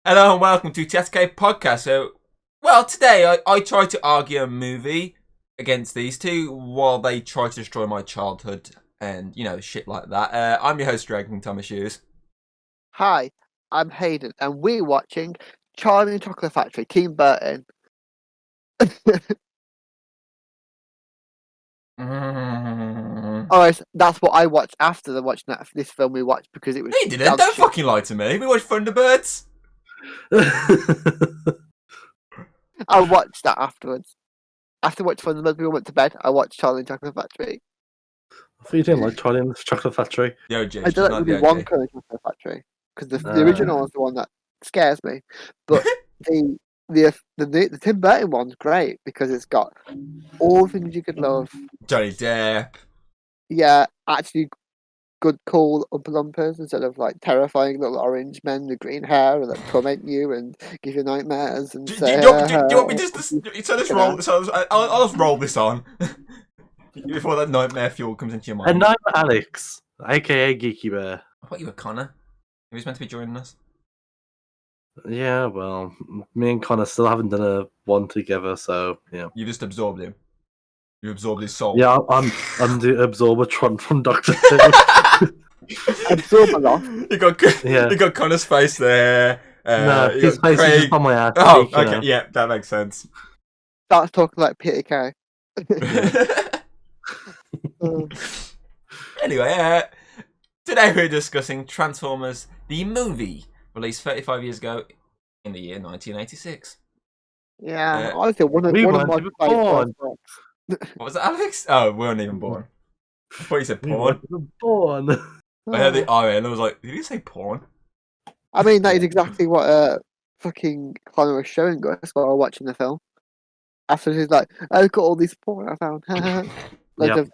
Hello and welcome to TSK Podcast. Today I tried to argue a movie against these two while they try to destroy my childhood and, shit like that. I'm your host, Dragon Thomas Hughes. Hi, I'm Hayden, and we're watching Charlie and the Chocolate Factory, Tim Burton. Alright, that's what I watched after watching this film we watched because it was. He didn't. Don't fucking lie to me. We watched Thunderbirds. I watched that afterwards. After watching Thunderbirds, we went to bed. I watched Charlie and the Chocolate Factory. I thought you didn't like Charlie and the Chocolate Factory. The OG. I don't like the Wonka and the Chocolate Factory because the original is the one that scares me. But the Tim Burton one's great because it's got all things you could love. Johnny Depp. Yeah, actually good, cool Oompa Loompas instead of like terrifying little orange men with green hair that torment you and give you nightmares. And do you want me just to roll? I'll just roll this on before that nightmare fuel comes into your mind. And I'm Alex, aka Geeky Bear. I thought you were Connor. He was meant to be joining us. Yeah, well, me and Connor still haven't done a one together, so yeah. You just absorbed him. You absorbed his soul. Yeah, I'm the Absorbertron from Doctor Who. Absorb a lot. You got Connor's face there. No, his face is just on my ass. Oh, okay, yeah, that makes sense. Starts talking like Peter Kay. Anyway, today we're discussing Transformers, the movie, of 35 years ago in the year 1986. Yeah, honestly, one of my born. What was that, Alex? Oh, we weren't even born. I thought you said porn. Born. I heard the R and I was like, did you say porn? I mean, that is exactly what fucking Connor was showing us while we were watching the film. After he's like, oh, look at all these porn I found. Like of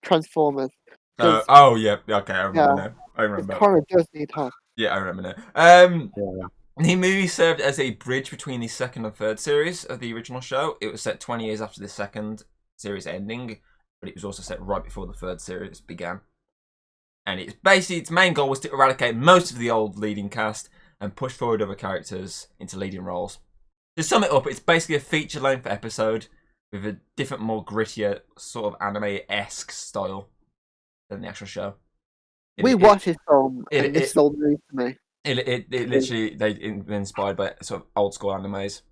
Transformers. Yeah, okay, I remember now. I remember. Connor does need help. Yeah, I remember now. The movie served as a bridge between the second and third series of the original show. It was set 20 years after the second series ending, but it was also set right before the third series began. And its main goal was to eradicate most of the old leading cast and push forward other characters into leading roles. To sum it up, it's basically a feature-length episode with a different, more grittier, sort of anime-esque style than the actual show. We watched this film, and it's still new to me. It literally, they've been inspired by sort of old school animes.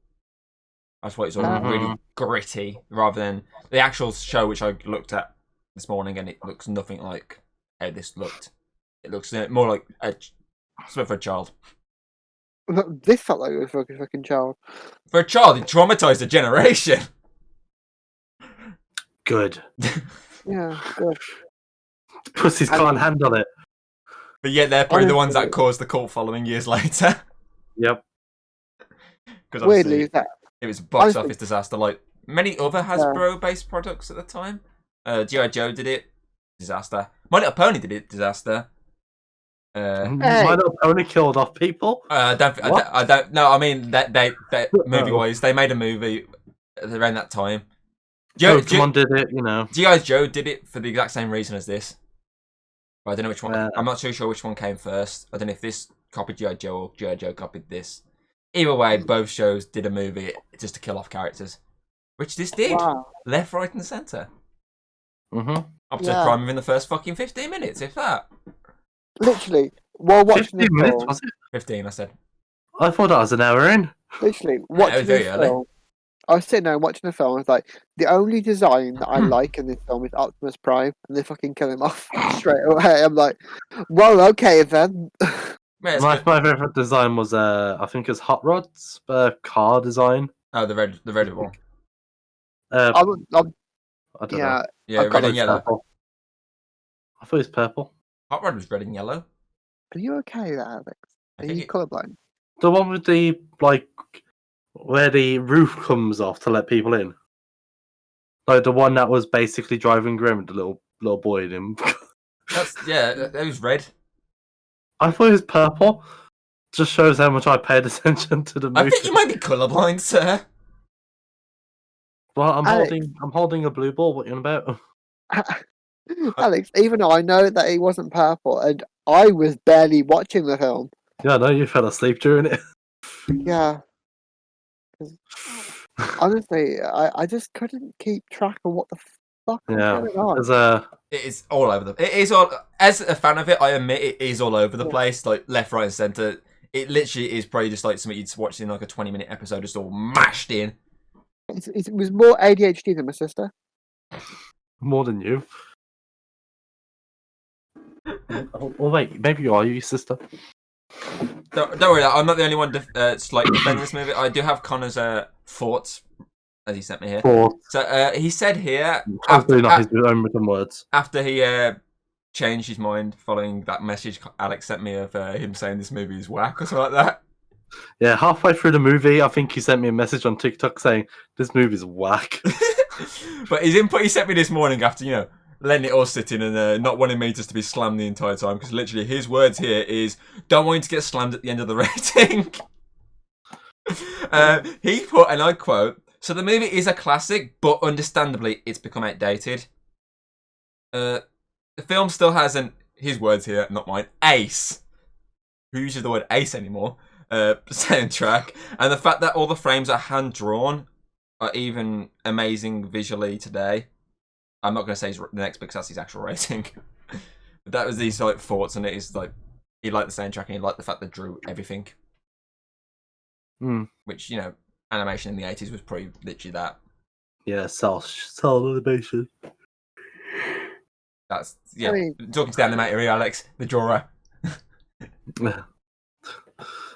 That's why it's all really gritty, rather than the actual show, which I looked at this morning, and it looks nothing like how this looked. It looks more like something for a child. This felt like it was for a fucking child. For a child, it traumatized a generation. Good. Yeah, good. Pussies can't handle it. But yet they're probably the ones that caused the cult following years later. Yep. Because weirdly, is that it was a box office disaster, like many other Hasbro-based products at the time. G.I. Joe did it, disaster. My Little Pony did it, disaster. My Little Pony killed off people. I don't. No, I mean they movie-wise, they made a movie around that time. Pokemon did it, G.I. Joe did it for the exact same reason as this. But I don't know which one. I'm not too sure which one came first. I don't know if this copied G.I. Joe or G.I. Joe copied this. Either way, both shows did a movie just to kill off characters. Which this did. Wow. Left, right and centre. Mm-hmm. Up to crime within the first fucking 15 minutes, if that. Literally, while watching 15 minutes, was it? 15, I said. I thought that was an hour in. Literally, watching this film. I was sitting there and watching the film. I was like, the only design that I like in this film is Optimus Prime, and they fucking kill him off straight away. I'm like, well, okay then. My favorite design was, I think, it's Hot Rod's car design. Oh, the red one. I don't know. Yeah, red and yellow. Purple. I thought it was purple. Hot Rod was red and yellow. Are you okay there, Alex? Are you colourblind? The one with the where the roof comes off to let people in. Like the one that was basically driving Grim with the little boy in him. That was red. I thought it was purple. Just shows how much I paid attention to the movie. I think you might be colourblind, sir. Well, I'm holding a blue ball. What are you on about? Alex, even though I know that it wasn't purple, and I was barely watching the film. Yeah, I know you fell asleep during it. Yeah. 'Cause honestly, I just couldn't keep track of what the fuck was going on. There's It is all over the. It is all. As a fan of it, I admit it is all over the place, like left, right, and center. It literally is probably just like something you'd watch in like a 20-minute episode, just all mashed in. It was more ADHD than my sister. more than you. Oh wait, maybe you are your sister. Don't worry, I'm not the only one like defending this movie. I do have Connor's thoughts as he sent me here. So he said here Hopefully not his own written words. After he changed his mind following that message Alex sent me of him saying this movie is whack or something like that. Yeah, halfway through the movie, I think he sent me a message on TikTok saying this movie's whack. But his input he sent me this morning after letting it all sit in and not wanting me just to be slammed the entire time, because literally his words here is don't want you to get slammed at the end of the rating. He put, and I quote, "So the movie is a classic, but understandably it's become outdated. The film still has his words here, not mine, ace." Who uses the word ace anymore? Soundtrack, and the fact that all the frames are hand drawn are even amazing visually today. I'm not going to say the next because that's his actual rating. But that was these like thoughts, and it is like he liked the soundtrack and he liked the fact that drew everything. Which animation in the 80s was probably literally that. Yeah, cell animation. That's talking to the animator here, Alex, the drawer.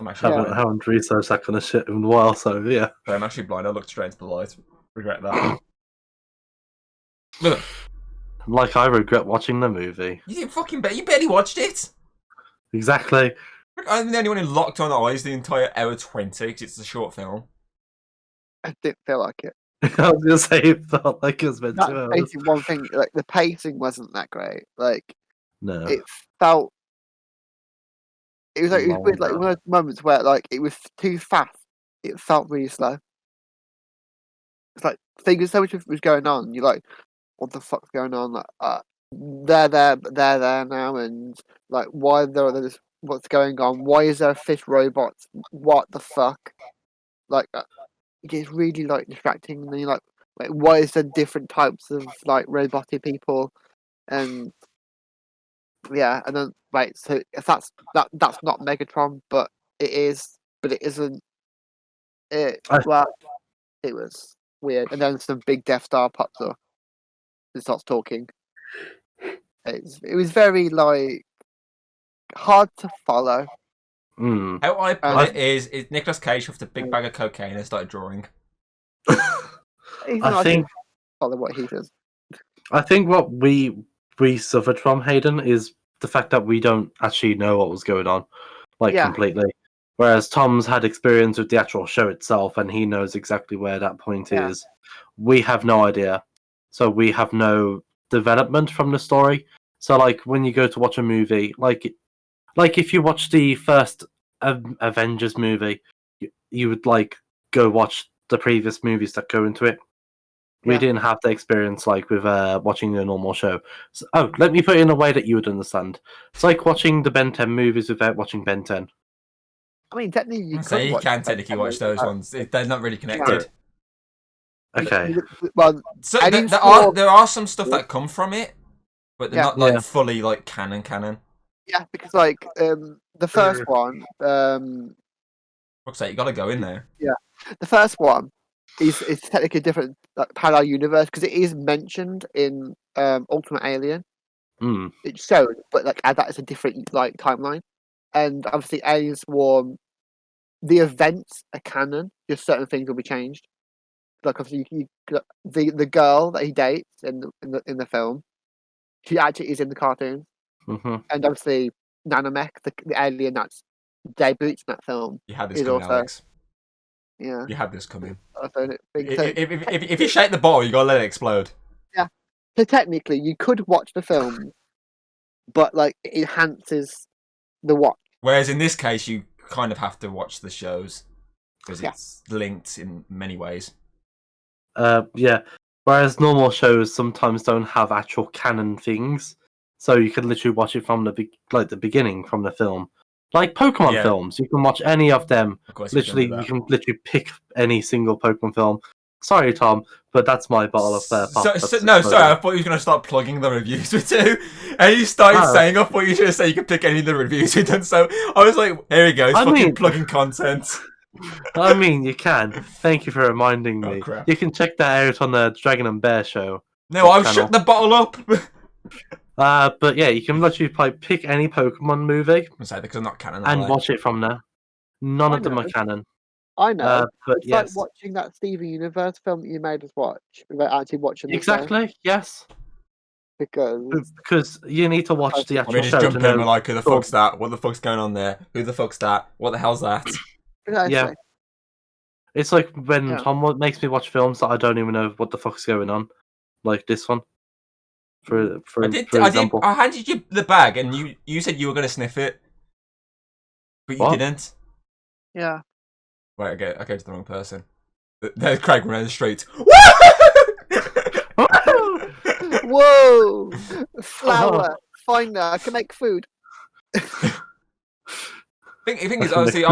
I haven't researched that kind of shit in a while, so yeah. But I'm actually blind. I looked straight into the light. Regret that. Look. Like I regret watching the movie. You didn't fucking bet. You barely watched it. Exactly. I'm the only one who locked on eyes the entire hour 20 because it's a short film. I didn't feel like it. I was gonna say it felt like it was meant to. That's basically one thing. Like the pacing wasn't that great. Like no, it felt. It was weird, like one of those moments where like it was too fast. It felt really slow. It's like things so much was going on. You're like, what the fuck's going on? Like, they're there now, and like, why there this? What's going on? Why is there a fish robot? What the fuck? Like, it gets really like distracting. And then you're like, why is there different types of like robotic people? And yeah, and then so if that's not Megatron, but it is, but it isn't. It was weird, and then some big Death Star pops up and starts talking. It was very like hard to follow. How I put it is Nicolas Cage with a big bag of cocaine and started drawing. I think follow what he does. I think what we suffered from, Hayden, is the fact that we don't actually know what was going on, completely. Whereas Tom's had experience with the actual show itself, and he knows exactly where that point is. We have no idea, so we have no development from the story. So, like when you go to watch a movie, like if you watch the first Avengers movie, you would like go watch the previous movies that go into it. We didn't have the experience like with watching the normal show. So, let me put it in a way that you would understand. It's like watching the Ben 10 movies without watching Ben 10. I mean, technically, you can technically watch those ones. They're not really connected. Okay. Well, so there are some stuff that come from it, but they're not like fully like canon. Yeah, because like the first one, looks like you got to go in there. Yeah, the first one is technically a different parallel universe because it is mentioned in Ultimate Alien. It's shown, but like that is a different like timeline. And obviously, Alien Swarm, the events are canon. Just certain things will be changed. Like obviously, the girl that he dates in the film, she actually is in the cartoon. And obviously, Nanomech, the alien that's debuts in that film, you had this coming, Alex. Yeah, you had this coming. If you shake the bottle, you gotta let it explode. Yeah. So technically, you could watch the film, but like it enhances the watch. Whereas in this case, you kind of have to watch the shows because it's linked in many ways. Whereas normal shows sometimes don't have actual canon things, so you can literally watch it from the beginning from the film. Like Pokemon films, you can watch any of them. Of course, Literally, you can literally pick any single Pokemon film. Sorry, Tom, but that's my bottle of pop. No, sorry, I thought you were going to start plugging the reviews we do. And you started saying, I thought you were going to say you could pick any of the reviews we've done. So I was like, here he goes, plugging content. I mean, you can. Thank you for reminding me. Crap. You can check that out on the Dragon and Bear show. No, I've shut the bottle up. But yeah, you can literally pick any Pokemon movie. Because I'm not canon. And watch it from there. None of them are canon. I know. But it's like watching that Steven Universe film that you made us watch without actually watching the Exactly, show. Yes. Because you need to watch the actual show. Jump in and like, who the fuck's that? What the fuck's going on there? Who the fuck's that? What the hell's that? Yeah. It's like when Tom makes me watch films that I don't even know what the fuck's going on. Like this one. For example. I handed you the bag and you said you were going to sniff it. But you didn't. Yeah. Right, I go to the wrong person. There's Craig running the streets. Whoa! Flour. Fine now, I can make food. The thing is, obviously,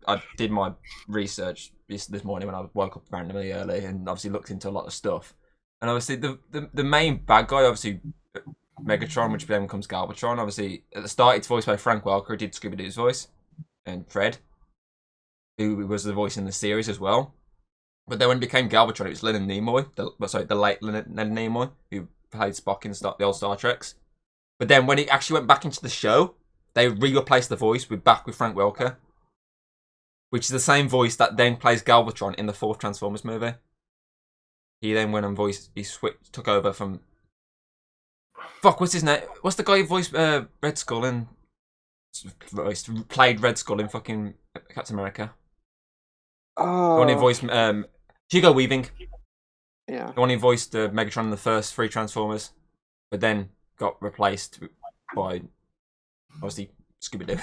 I did my research this morning when I woke up randomly early and obviously looked into a lot of stuff. And obviously, the main bad guy, obviously, Megatron, which then becomes Galvatron. Obviously, at the start, it's voiced by Frank Welker, who did Scooby-Doo's voice, and Fred, who was the voice in the series as well. But then when it became Galvatron, it was Leonard Nimoy, the late Leonard Nimoy, who played Spock in the old Star Treks. But then when it actually went back into the show, they re-replaced the voice with Frank Welker, which is the same voice that then plays Galvatron in the 4th Transformers movie. He then went and took over from... Fuck, what's his name? What's the guy who voiced Red Skull in... Played Red Skull in fucking Captain America? Oh. The one who voiced Hugo Weaving. Yeah. The one who voiced Megatron in the first 3 Transformers, but then got replaced by obviously Scooby-Doo.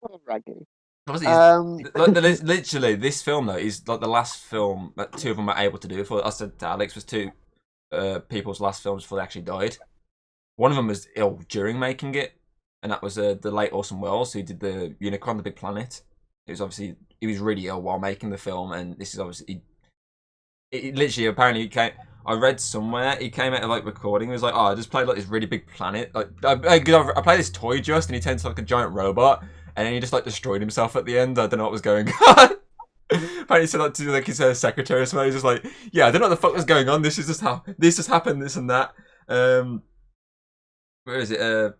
Oh, raggy. Literally, this film though is like the last film that 2 of them were able to do. For I said to Alex, was 2 people's last films before they actually died. One of them was ill during making it, and that was the late Orson Welles, who did the Unicron, the Big Planet. He was really ill while making the film, and this is obviously it literally apparently I read somewhere he came out of like recording. He was like, "Oh, I just played like this really big planet. Like I played this toy just, and he turned into like a giant robot, and then he just like destroyed himself at the end. I don't know what was going on." Apparently, he said that to like his secretary or something. He was just like, "Yeah, I don't know what the fuck was going on. This just happened. This and that." Where is it?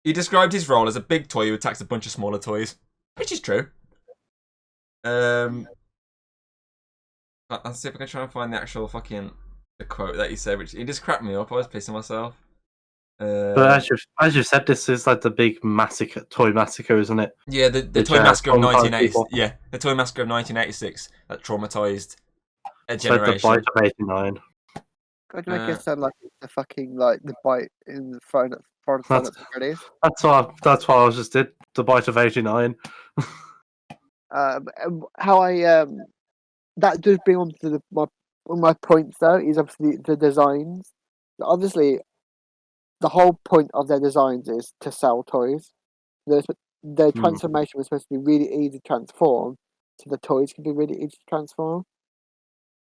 He described his role as a big toy who attacks a bunch of smaller toys, which is true. I'll see if I can try and find the actual the quote that he said, which he just cracked me up. I was pissing myself. But as you said, this is like the big toy massacre, isn't it? Yeah, the toy massacre of 1986. Yeah, the toy massacre of 1986 that traumatized a generation. It's like the bite of '89. God, make it sound like the fucking the bite in the phone at Freddy's. That's what I just did. The bite of '89. That does bring on to my points though is obviously the designs. Obviously, the whole point of their designs is to sell toys. Their transformation was supposed to be really easy to transform, so the toys can be really easy to transform.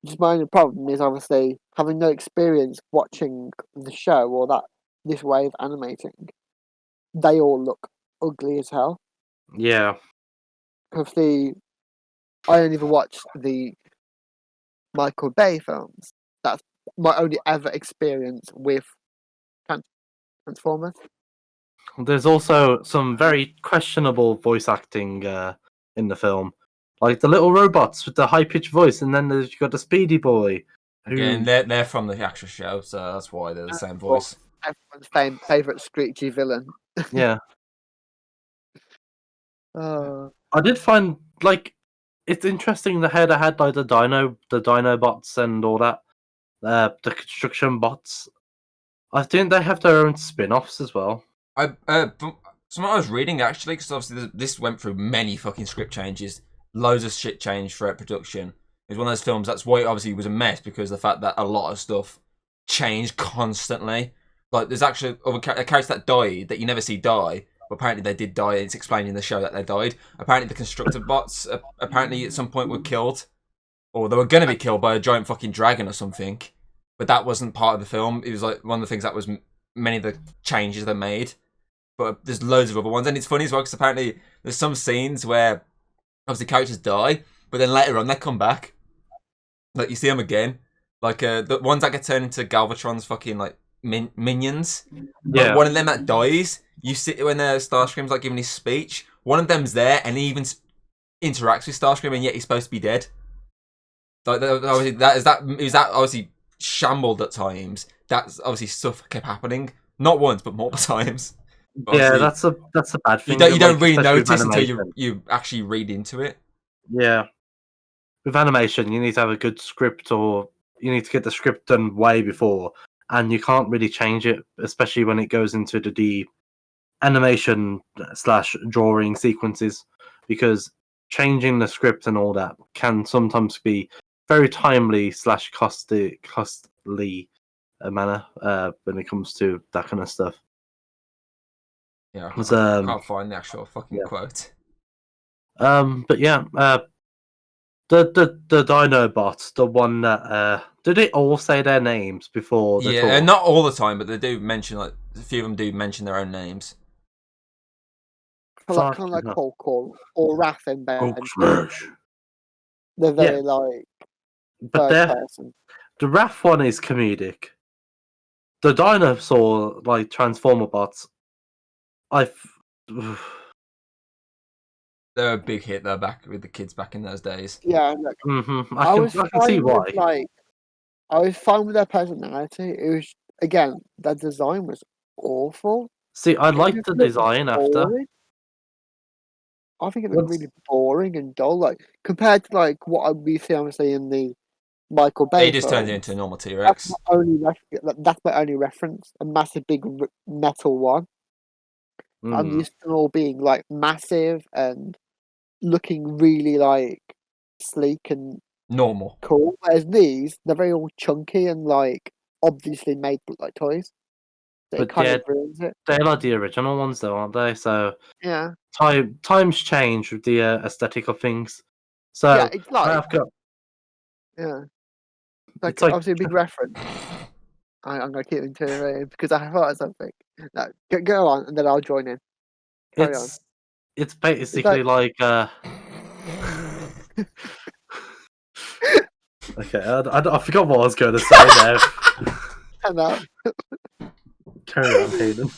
Just my only problem is obviously having no experience watching the show or this way of animating. They all look ugly as hell. Yeah. Obviously, I only ever watched the Michael Bay films. That's my only ever experience with Transformers. There's also some very questionable voice acting in the film. Like the little robots with the high-pitched voice, and then you've got the Speedy Boy. Again, they're from the actual show, so that's why they're the same voice. Everyone's favourite screechy villain. Yeah. I did find it's interesting how they had like the Dino bots and all that, the construction bots. I think they have their own spin-offs as well. From what I was reading actually, because obviously this went through many fucking script changes, loads of shit changed throughout production. It was one of those films that's why it obviously was a mess, because of the fact that a lot of stuff changed constantly. Like, there's actually a character that died that you never see die, but apparently they did die, and it's explained in the show that they died. Apparently the constructor bots, apparently at some point were killed, or they were going to be killed by a giant fucking dragon or something, but that wasn't part of the film. It was like one of the things that was many of the changes they made, but there's loads of other ones, and it's funny as well, because apparently there's some scenes where obviously characters die, but then later on they come back. Like, you see them again. Like, the ones that get turned into Galvatron's fucking, like, minions. Yeah. One of them that dies, you see when Starscream's like giving his speech, one of them's there and he even interacts with Starscream, and yet he's supposed to be dead. Like, obviously that obviously shambled at times. That's obviously stuff kept happening, not once but multiple times. Yeah, that's a bad thing. You don't really notice until you actually read into it. Yeah, with animation, you need to have a good script, or you need to get the script done way before, and you can't really change it, especially when it goes into the animation / drawing sequences, because changing the script and all that can sometimes be very timely / costly manner when it comes to that kind of stuff. Yeah, I can't find the actual fucking quote. But yeah, the Dinobots, the one that did they all say their names before the talk? Not all the time, but they do mention, like, a few of them do mention their own names. Kind of like Call or Wrath and Ben. Smash. They're very like but person. The Wrath one is comedic. The dinosaur, like, Transformer bots, They're a big hit. They're back with the kids back in those days. Yeah, I can see why. I was fine with their personality. It was, again, their design was awful. See, I liked the design after. I think it looked really boring and dull, like compared to like what we see obviously in the Michael Bay. He just turned it into a normal T-Rex. That's my only reference. A massive, big metal one. I'm used to them all being like massive and looking really like sleek and normal, cool. Whereas these, they're very all chunky and like obviously made to look like toys. So it kind of ruins it. They're like the original ones, though, aren't they? So yeah, times change with the aesthetic of things. So yeah, it's like I've got like obviously a big reference. I'm gonna keep into it because I thought of something. No, go on, and then I'll join in. Carry on. It's basically like okay, I forgot what I was going to say there. No. Carry on, Hayden.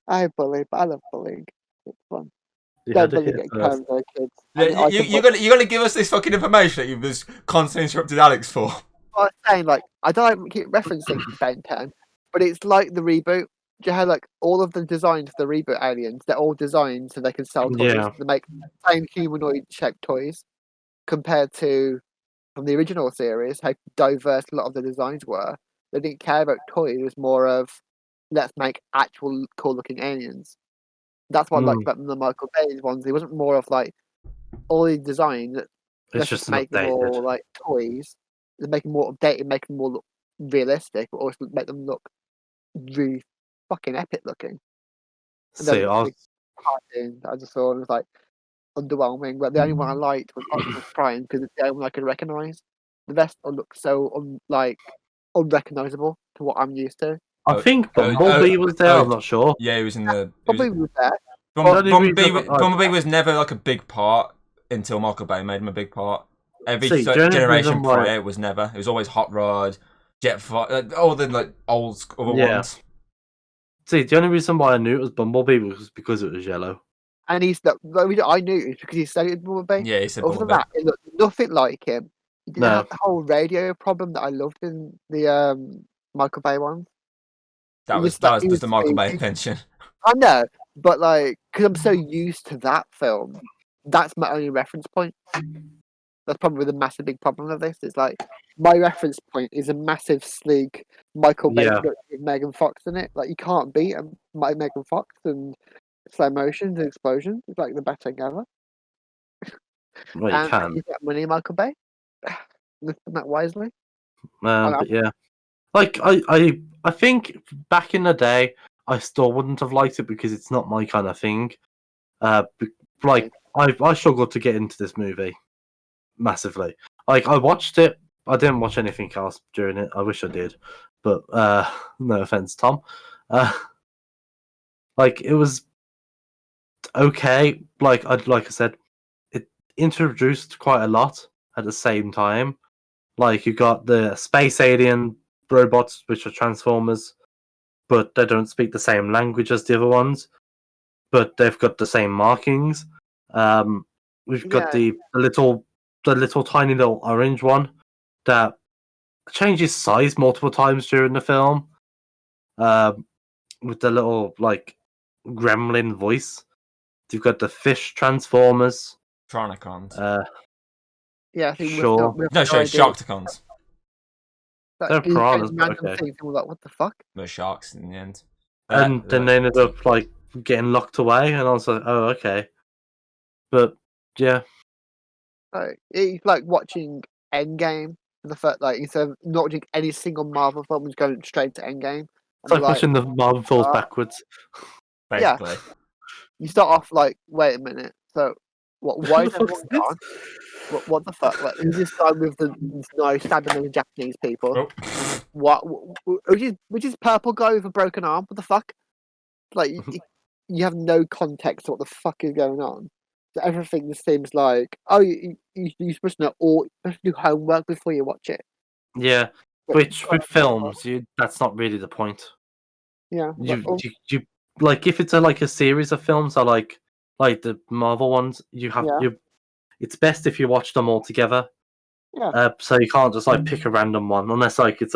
I bully, but I love bullying. It's fun. You're gonna give us this fucking information that you've just constantly interrupted Alex for. I was saying, like, I don't keep referencing Ben 10, but it's like the reboot. Do you have like all of the designs for the reboot aliens? They're all designed so they can sell toys. Yeah. They make the same humanoid-shaped toys compared to from the original series. How diverse a lot of the designs were. They didn't care about toys. It was more of let's make actual cool-looking aliens. That's what I liked about the Michael Bay ones. It wasn't more of like all the designs. Let's just make them all like toys. They make them more updated, make them more look realistic, but also make them look really fucking epic looking. And see, I just saw it was like underwhelming. But the only one I liked was Optimus Prime because it's the only one I could recognise. The rest look so unrecognisable to what I'm used to. I think Bumblebee was there. I'm not sure. Yeah, he was in the. Bumblebee was there. Bumblebee was never like a big part until Michael Bay made him a big part. Every generation prior, it was never. It was always Hot Rod, Jetfire, all the like old other ones. See, the only reason why I knew it was Bumblebee was because it was yellow. And I knew it was because he said it was Bumblebee. Yeah, he said Other Bumblebee. Than that, it looked nothing like him. He didn't have the whole radio problem that I loved in the Michael Bay one. That was just the Michael Bay invention. I know, but like, because I'm so used to that film, that's my only reference point. That's probably the massive big problem of this. It's like my reference point is a massive sleek Michael Bay with Megan Fox in it. Like you can't beat Megan Fox and slow motions and explosions. It's like the best thing ever. Well, you can. You get money, Michael Bay. Live that wisely. But yeah, Like I think back in the day, I still wouldn't have liked it because it's not my kind of thing. Like I struggled to get into this movie massively. Like I watched it, I didn't watch anything else during it. I wish I did, but no offense, Tom. Like it was okay. Like I said, it introduced quite a lot at the same time. Like you got the space alien robots, which are Transformers, but they don't speak the same language as the other ones, but they've got the same markings. We've got the little tiny little orange one that changes size multiple times during the film. With the little like gremlin voice. You've got the fish Transformers. Tronicons. Yeah, I think Sure. Sorry, Sharkticons. They're piranhas, random things, and we're like, what the fuck? They're sharks in the end. And then they ended up like getting locked away, and I was like, oh, okay. But yeah. It's like watching Endgame. The fact, like, instead of not watching any single Marvel film, is going straight to Endgame. It's like watching the Marvel films backwards. Basically. Yeah. You start off like, wait a minute. So, why is everyone gone? What the fuck? Like, who's this guy with the knife stabbing the Japanese people? Oh. What? Which is purple guy with a broken arm? What the fuck? Like, you have no context to what the fuck is going on. So everything seems like, oh, you're supposed to know, or you're supposed to do homework before you watch it. Yeah, which with films, that's not really the point. Yeah, you like if it's like a series of films, or like the Marvel ones, you have it's best if you watch them all together. Yeah. So you can't just like pick a random one unless it's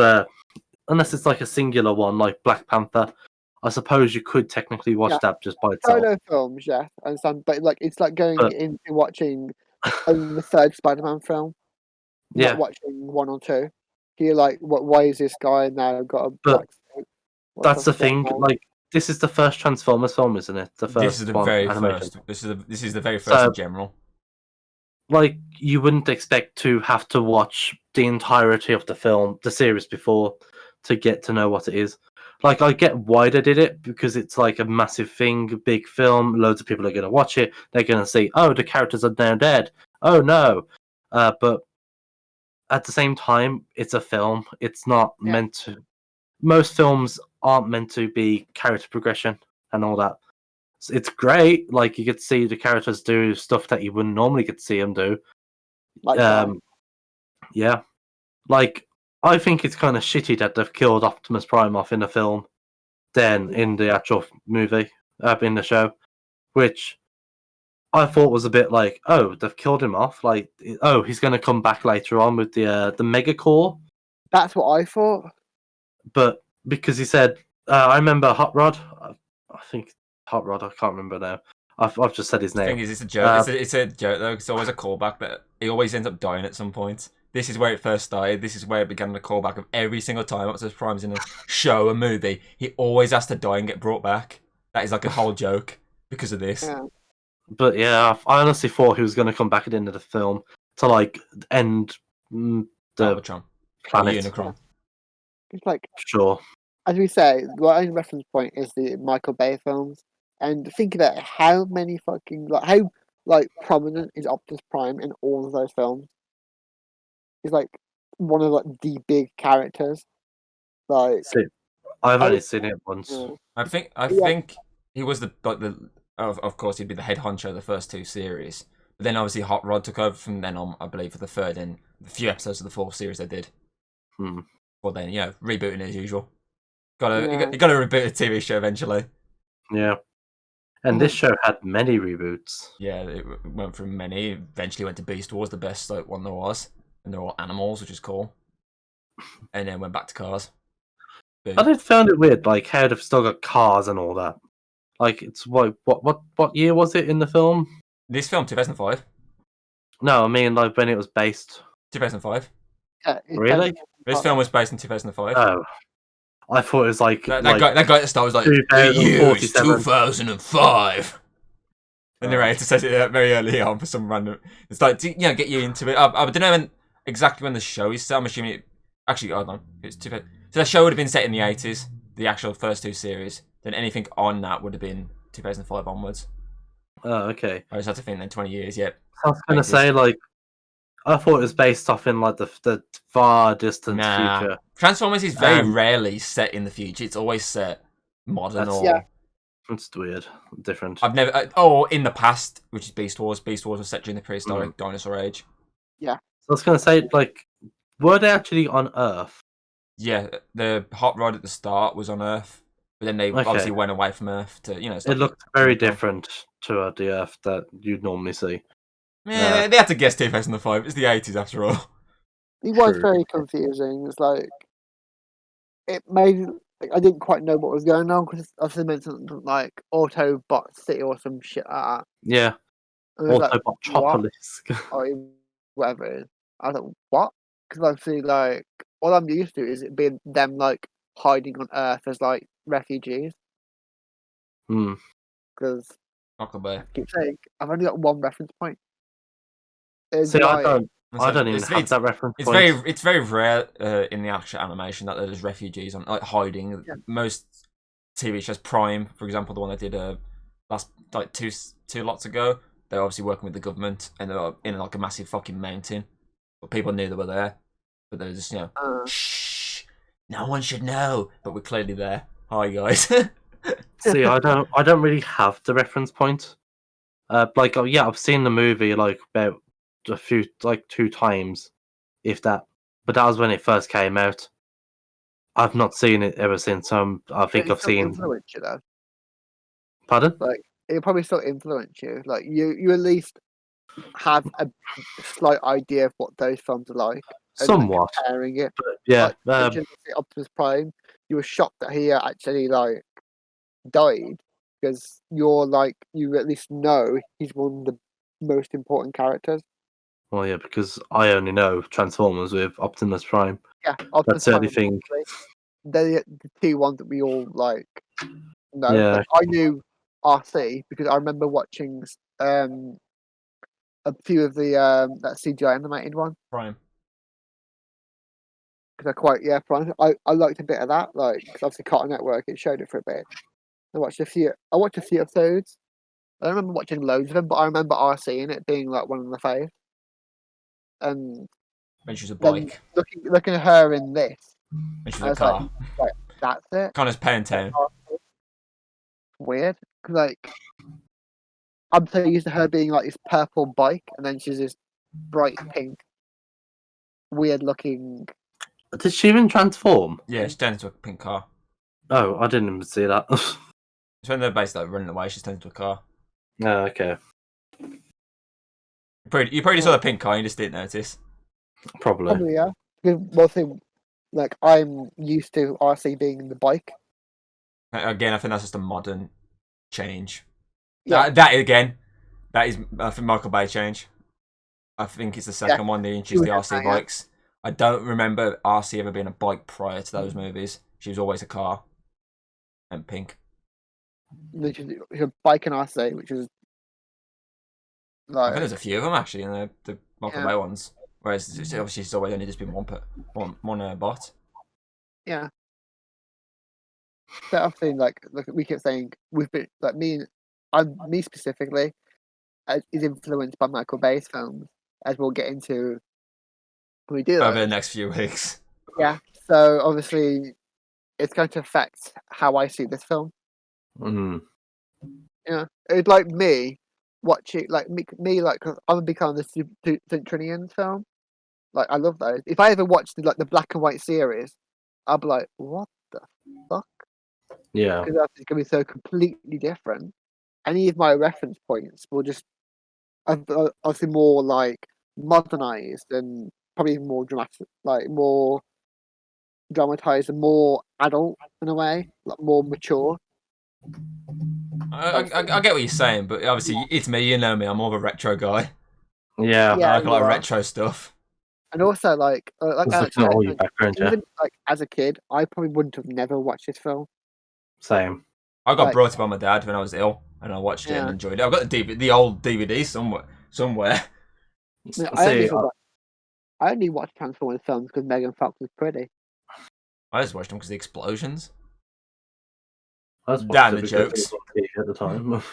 like a singular one, like Black Panther. I suppose you could technically watch that just by itself. Solo films, yeah, I understand, but like it's like going into watching the third Spider-Man film, not watching 1 or 2. You're like, why is this guy now got a black suit? That's the thing. Like, this is the first Transformers film, isn't it? The first. This is the very first. This is the very first in general. Like, you wouldn't expect to have to watch the entirety of the series before to get to know what it is. Like, I get why they did it, because it's like a massive thing, a big film, loads of people are going to watch it, they're going to see, oh, the characters are now dead, oh no. But at the same time, it's a film, it's not meant to... Most films aren't meant to be character progression and all that. It's great, like, you get to see the characters do stuff that you wouldn't normally get to see them do. Yeah. Like, I think it's kind of shitty that they've killed Optimus Prime off in the film, then in the actual movie, in the show, which I thought was a bit like, oh, they've killed him off. Like, oh, he's going to come back later on with the Mega Core. That's what I thought. But because he said, I remember Hot Rod. I think Hot Rod. I can't remember now. I've just said his name. The thing is, it's a joke. It's a joke though. It's always a callback that he always ends up dying at some point. This is where it first started. This is where it began the callback of every single time Optimus Prime's in a show, a movie. He always has to die and get brought back. That is like a whole joke because of this. Yeah. But yeah, I honestly thought he was going to come back at the end of the film to like end the Galvatron. planet. Unicron. It's like, sure. As we say, the only reference point is the Michael Bay films, and think about how many fucking how prominent is Optimus Prime in all of those films. He's like one of the big characters. Like, I've only seen it once. Yeah. I think he was of course he'd be the head honcho of the first 2 series. But then obviously Hot Rod took over from then on, I believe, for the third and a few episodes of the 4th series they did. Well then, rebooting as usual. You gotta reboot a TV show eventually. Yeah. And this show had many reboots. Yeah, it went through many. Eventually went to Beast Wars, the best one there was. And they're all animals, which is cool. And then went back to cars. Boom. I did found it weird, like how they've still got cars and all that. Like, it's what year was it in the film? This film, 2005. No, I mean like when it was based. 2005. Really? This film was based in 2005. Oh, I thought it was like that guy at the start was like, the year is 2005. And the narrator says it very early on for some random. It's like to, get you into it. I don't know exactly when the show is set. I'm assuming it. Actually, hold on. It's So the show would have been set in the 80s, the actual first 2 series. Then anything on that would have been 2005 onwards. Oh, okay. I just had to think then 20 years, yeah. I was going to say, like, I thought it was based off in, like, the far distant future. Transformers is very rarely set in the future. It's always set modern or... Yeah. It's weird. Different. I've never... in the past, which is Beast Wars. Beast Wars was set during the prehistoric dinosaur age. Yeah. So I was going to say, like, were they actually on Earth? Yeah, the hot rod at the start was on Earth. But then they obviously went away from Earth to, you know... It looked very different to the Earth that you'd normally see. Yeah, they had to guess 2005. It's the 80s after all. It was very confusing. It's like... It made... Like, I didn't quite know what was going on, because I meant something like Autobot City or some shit like that. Yeah. Autobot Tropolis. Or whatever it is. I was like, what? Because obviously, like, all I'm used to is it being them, like, hiding on Earth as, like, refugees. Because I keep saying, I've only got one reference point. See, like, I don't even have that reference point. It's very rare in the actual animation that there's refugees on, like, hiding. Yeah. Most TV shows, Prime, for example, the one I did last, like, two lots ago, they're obviously working with the government, and they're in, like, a massive fucking mountain. But people knew they were there. But they're just, you know, shh, no one should know, but we're clearly there. Hi, guys. See, I don't really have the reference point. Like, yeah, I've seen the movie, like, about a few, like, 2 times, if that. But that was when it first came out. I've not seen it ever since. I think I've seen. Influence you, though. Pardon? Like, it'll probably still influence you. Like, you at least have a slight idea of what those films are like. Somewhat. Comparing it. But, yeah. Like, Optimus Prime, you were shocked that he actually, like, died, because you at least know he's one of the most important characters. Well, yeah, because I only know Transformers with Optimus Prime. Yeah, Optimus that's the only thing. They're the 2 ones that we all like know. Yeah. Like, I knew RC because I remember watching a few of the that CGI animated one. Prime. Because Prime. I liked a bit of that, like, because obviously Cartoon Network, it showed it for a bit. I watched a few episodes. I don't remember watching loads of them, but I remember RC in it being like one of the faves. And when she was a bike, looking at her in this, when she was a car, like, that's it. Connor's Pen Town. Weird, because, like, I'm so used to her being like this purple bike, and then she's this bright pink, weird looking. Did she even transform? Yeah, she turned into a pink car. Oh, I didn't even see that. It's when they're basically like running away, she's turned into a car. Oh, okay. You probably saw the pink car, you just didn't notice. Probably, yeah. Because one thing, like, I'm used to RC being in the bike. Again, I think that's just a modern change. Yeah. That is I think Michael Bay change. I think it's the second one they introduced the RC bikes. I don't remember RC ever being a bike prior to those movies. She was always a car. And pink. Her bike and RC, which is like, I think there's a few of them actually in the Michael Bay ones. Whereas obviously she's always only just been one bot. Yeah. But I've seen, like we keep saying, we've been, like, me specifically is influenced by Michael Bay's films, as we'll get into when we do over the next few weeks. Yeah. So obviously, it's going to affect how I see this film. Yeah, it's like me watching, like me, like, cause I'm a big fan of the Centurions film. Like, I love those. If I ever watched the black and white series, I'll be like, what the fuck? Yeah, because it's going to be so completely different. Any of my reference points will just obviously more like modernized and probably more dramatic, like more dramatized and more adult in a way, like more mature. I get what you're saying, but obviously it's me. You know me. I'm more of a retro guy. Yeah, I like a lot of retro stuff. And also, like Alex said, even like as a kid, I probably wouldn't have never watched this film. Same. I got brought up by my dad when I was ill, and I watched it and enjoyed it. I've got the old DVD somewhere. I only watched Transformers films because Megan Fox was pretty. I just watched them because of the explosions. I was Damn watching the it because it jokes. was on TV at the time.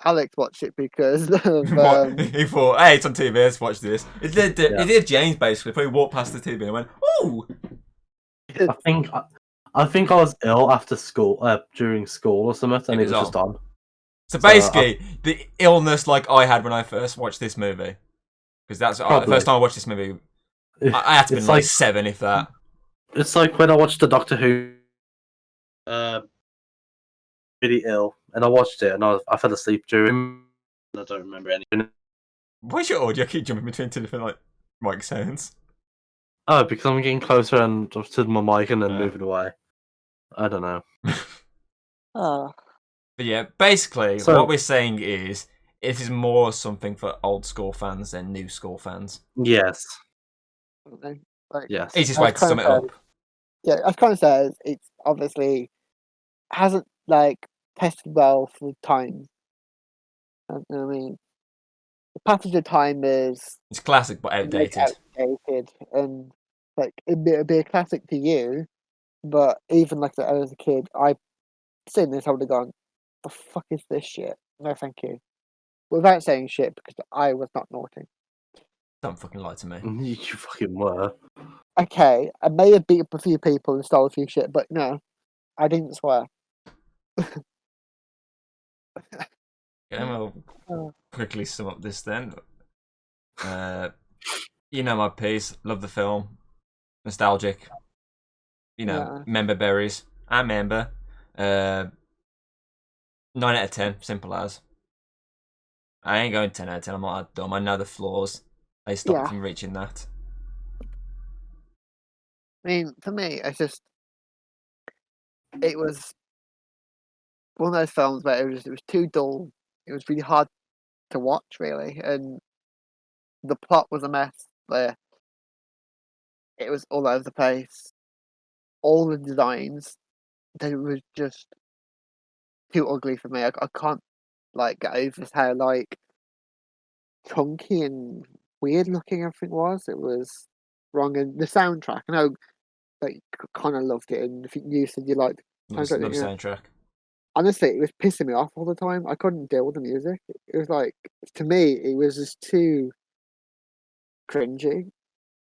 Alex watched it because of What? He thought, hey, it's on TV, let's watch this. It Yeah. did James basically. Probably walked past the TV and went, ooh! I think I was ill after school, during school or something, and it was just on. So basically, the illness like I had when I first watched this movie, because that's the first time I watched this movie. I had to be like 7, if that. It's like when I watched the Doctor Who, really ill, and I watched it, and I fell asleep during. I don't remember anything. Why's your audio keep jumping between 2 different like mic sounds? Oh, because I'm getting closer and to my mic and then moving away. I don't know. But yeah, basically, what we're saying is it is more something for old school fans than new school fans. Yes. Yes. Easiest way to sum it up. Yeah, as kind of says, it's obviously hasn't tested well for time. I mean, the passage of time it's classic but outdated. And it'd be a classic to you, but even as a kid, I've seen this, I would have gone, "The fuck is this shit? No, thank you." Without saying shit, because I was not naughty. Don't fucking lie to me. You fucking were. Okay, I may have beat up a few people and stole a few shit, but no, I didn't swear. Yeah, we'll quickly sum up this then. You know my piece. Love the film. Nostalgic. Member berries. I'm member. 9 out of 10. Simple as. I ain't going 10 out of 10. I'm not that dumb. I know the flaws. They stop me from reaching that. I mean, for me, it was one of those films where it was too dull. It was really hard to watch, really, and the plot was a mess. There, it was all over the place. All the designs, they were just too ugly for me. I can't get over how chunky and weird looking everything was. It was wrong, and the soundtrack. I know, kind of loved it, and you said you liked. Love soundtrack. Honestly, it was pissing me off all the time. I couldn't deal with the music. It was to me, it was just too cringy.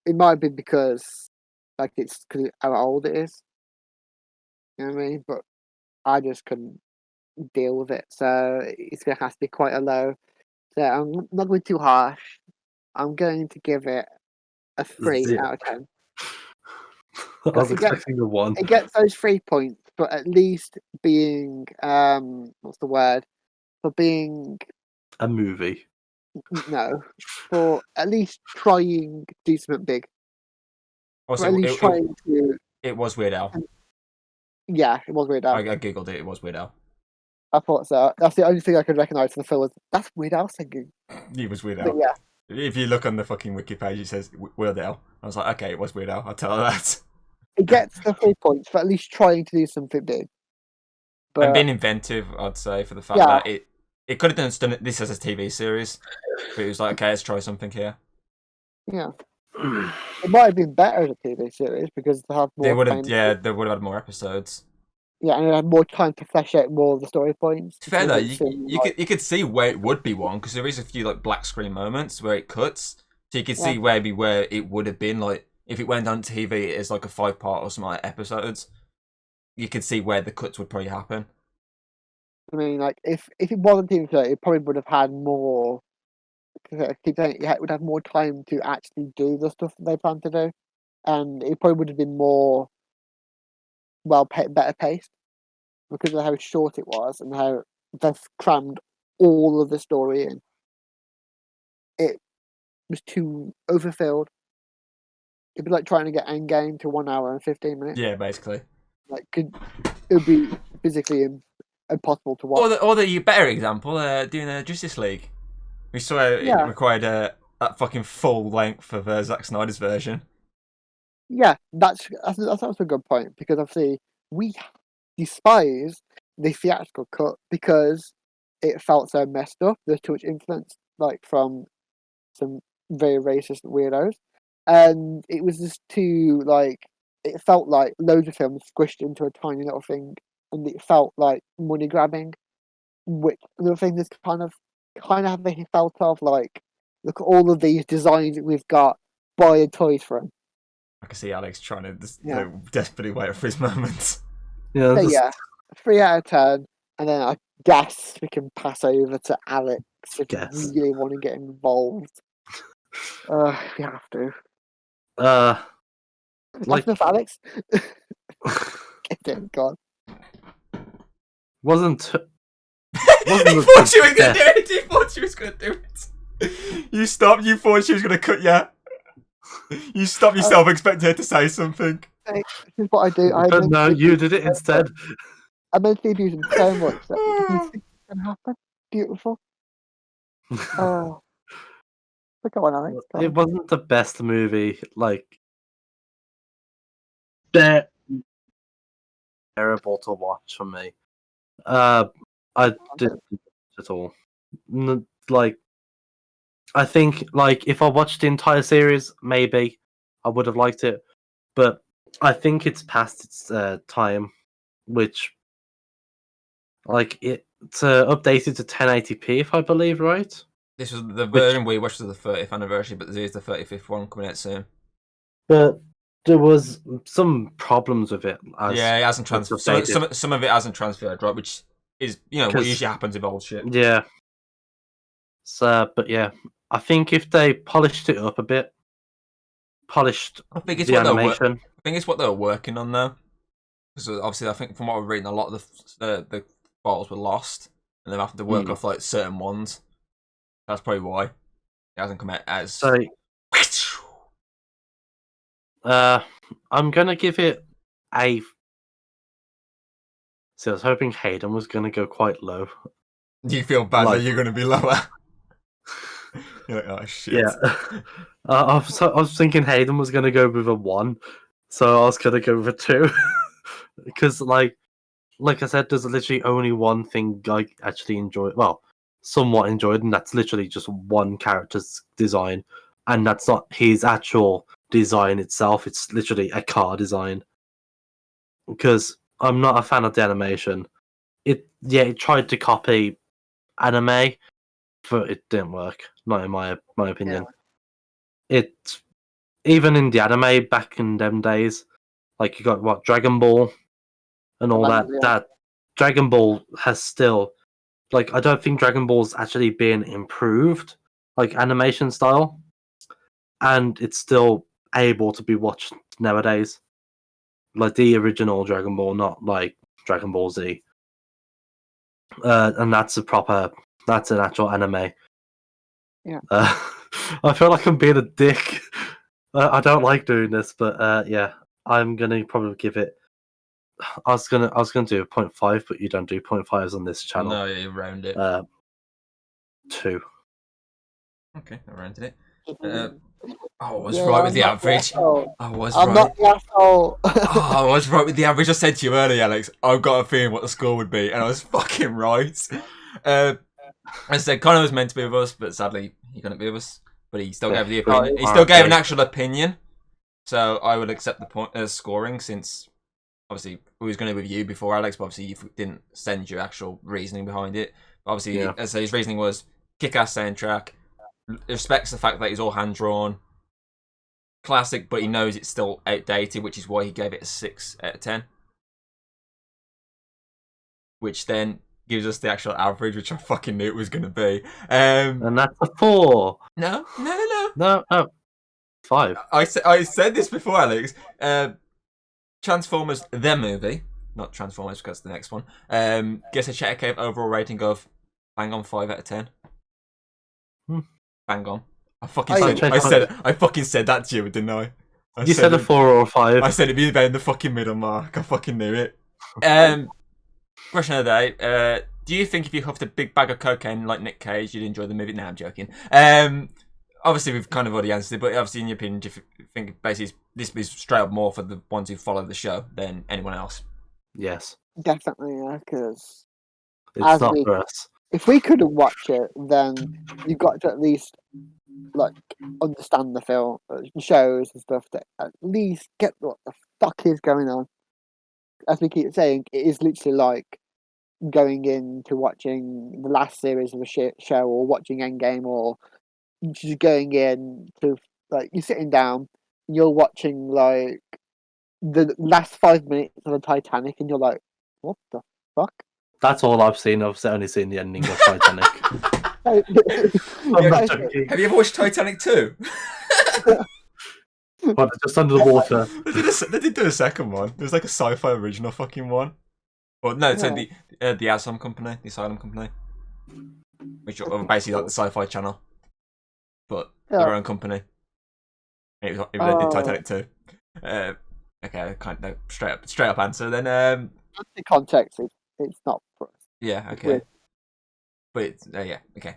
It might be because it's because how old it is. You know what I mean? But I just couldn't deal with it. So it's gonna have to be quite a low. So I'm not going too harsh. I'm going to give it a 3 out of 10. I was expecting a 1. It gets those 3 points, but at least being what's the word? For being a movie. No, for at least trying to do something big. Also, at least trying to. It was Weird Al. Yeah, it was Weird Al. I googled it. It was Weird Al. I thought so. That's the only thing I could recognise from the film. That's Weird Al singing. He was Weird Al. Yeah. If you look on the fucking wiki page, it says Weird Al. I was like, okay, it was Weird Al. I'll tell her that. It gets the 3 points for at least trying to do something big. But, and being inventive, I'd say, for the fact that it could have done this as a TV series, but it was like, okay, let's try something here. Yeah. It might have been better as a TV series because they have more. They would have had more episodes. Yeah, and they had more time to flesh out more of the story points. Fair though, you could see where it would be one because there is a few black screen moments where it cuts, so you could see maybe where it would have been if it went on TV as a 5-part or something episodes. You could see where the cuts would probably happen. I mean, if it wasn't TV show, it probably would have had more. It would have more time to actually do the stuff that they plan to do, and it probably would have been more better paced because of how short it was and how they've crammed all of the story in. It was too overfilled. It'd be like trying to get Endgame to 1 hour and 15 minutes. Yeah, basically. It would be physically impossible to watch. Or the better example, doing a Justice League. We saw it required that fucking full length of Zack Snyder's version. Yeah, that's a good point because obviously we despise the theatrical cut because it felt so messed up. There's too much influence, from some very racist weirdos, and it was just too it felt like loads of films squished into a tiny little thing, and it felt like money grabbing. Which the thing is kind of having felt of like, look at all of these designs that we've got, buy a toys for them. I can see Alex trying to desperately wait for his moment. Yeah, so 3 out of 10, and then I guess we can pass over to Alex if you really want to get involved. You have to. That's enough, Alex. Get in, God. Wasn't. He thought she was going to do it. He thought she was going to do it. You stopped. You thought she was going to cut you. You stopped yourself expecting her to say something. This is what I do. But no, you did it instead. I meant to abuse him so much that you think it's going to happen. Beautiful. Look at one, Alex. It wasn't the best movie. Like, terrible to watch for me. I didn't at all. Like, I think like if I watched the entire series, maybe I would have liked it. But I think it's past its time, which like it's updated to 1080p, if I believe, right? This was the version we watched was the 30th anniversary, but there's the 35th one coming out soon. But there was some problems with it. It hasn't transferred. Some of it hasn't transferred, right? Which is what usually happens with old shit. Yeah. So, but yeah, I think if they polished it up a bit, I think it's the animation. I think it's what they were working on though. Because obviously, I think from what I've reading, a lot of the files were lost, and they've had to work off like certain ones. That's probably why it hasn't come out as. So, I'm gonna give it a. So I was hoping Hayden was gonna go quite low. Do you feel bad that you're gonna be lower? You're like, oh shit. Yeah. I was thinking Hayden was gonna go with a 1, so I was gonna go with a 2. Because like I said, there's literally only one thing I actually enjoyed. Well, somewhat enjoyed, and that's literally just one character's design, and that's not his actual design itself. It's literally a car design. Because I'm not a fan of the animation. It tried to copy anime, but it didn't work. Not in my opinion. Yeah. It even in the anime back in them days, like you got Dragon Ball and all that. That Dragon Ball has still, like, I don't think Dragon Ball's actually been improved, like animation style, and it's still able to be watched nowadays, like the original Dragon Ball, not like Dragon Ball Z. And that's an actual anime. Yeah. I feel like I'm being a dick. I don't like doing this, but yeah, I'm gonna probably give it. I was gonna do a 0.5, but you don't do 0.5s on this channel. No, you round it. 2. Okay, I rounded it. I was right with the average. I was I'm right. not the asshole. I was right with the average. I said to you earlier, Alex, I've got a feeling what the score would be, and I was fucking right. I said Connor was meant to be with us, but sadly he couldn't be with us. But he still gave the opinion. He still gave an actual opinion, so I would accept the point scoring, since obviously we was going to be with you before Alex, but obviously you didn't send your actual reasoning behind it. But obviously, as his reasoning was kick-ass soundtrack, respects the fact that it's all hand drawn, classic, but he knows it's still outdated, which is why he gave it a 6 out of 10. Which then gives us the actual average, which I fucking knew it was going to be. And that's a 4. No. 5. I said this before, Alex. Transformers, the movie, not Transformers because the next one, gets a Cheddar Cave overall rating of bang on 5 out of 10. Bang on. I fucking said that to you, didn't I? You said a 4 or a 5. I said it'd be about in the fucking middle mark. I fucking knew it. Question of the day. Do you think if you huffed a big bag of cocaine like Nick Cage, you'd enjoy the movie? Nah, I'm joking. Obviously, we've kind of already answered it, but obviously, in your opinion, do you think basically this is straight up more for the ones who follow the show than anyone else? Yes. Definitely, yeah, because it's not for us. If we couldn't watch it, then you've got to at least like understand the film, shows and stuff, to at least get what the fuck is going on. As we keep saying, it is literally like going into watching the last series of a show or watching Endgame, or just going in to like you're sitting down and you're watching like the last 5 minutes of the Titanic, and you're like, what the fuck? That's all I've seen. I've only seen the ending of Titanic. Have you ever watched Titanic 2? But just under the water. They did do a second one. It was like a sci-fi original fucking one. Well, no, so the Asylum Company, which are basically like the Sci-Fi Channel, but their own company. It was Titanic 2. Okay, kind of straight up answer. Then the context, it's not for us. Yeah, okay. But yeah, okay.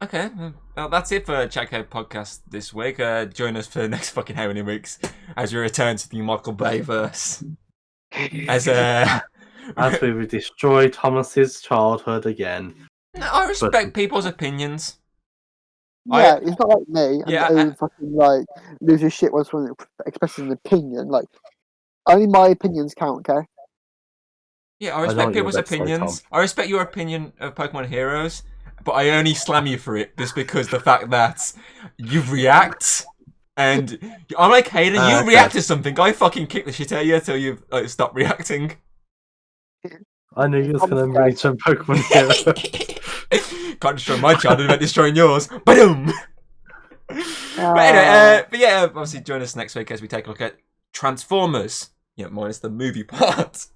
Okay, well, that's it for Chat Code Podcast this week. Join us for the next fucking how many weeks as we return to the Michael Bay verse. As we destroy Thomas's childhood again. No, I respect people's opinions. Yeah, it's not like me. And fucking like loses shit once someone expresses an opinion. Like only my opinions count, okay? Yeah, I respect people's opinions. I respect your opinion of Pokemon Heroes, but I only slam you for it just because the fact that you react. And I'm like Hayden, you react to something, I fucking kick the shit out of you until you stop reacting. I knew you was going to mention Pokemon Heroes. Can't destroy my childhood without destroying yours. Boom! But anyway, obviously join us next week as we take a look at Transformers. Minus the movie part.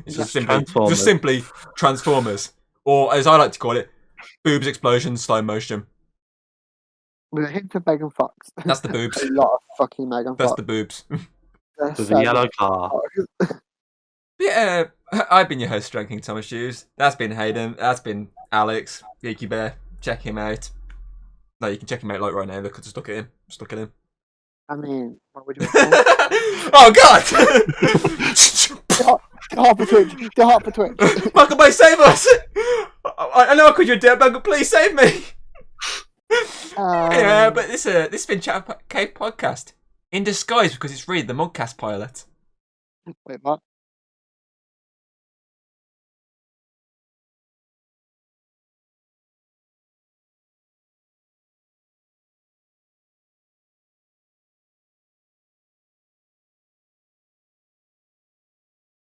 It's just simply Transformers. Or as I like to call it, boobs explosion slow motion. With a hint of Megan Fox. That's the boobs. A lot of fucking Megan Fox. That's the boobs. With a yellow car. Yeah, I've been your host, Drinking Thomas Shoes. That's been Hayden. That's been Alex, Geeky Bear. Check him out. No, you can check him out like right now. Look, just look at him. Just look at him. I mean, what would you Oh God! Get hard for Twitch. Get hard for Twitch. Michael Bay, save us! I know I called you a dirtbag, but please save me. Anyway, but this has been Chat Cave Podcast in disguise because it's really the Mugcast pilot. Wait, what?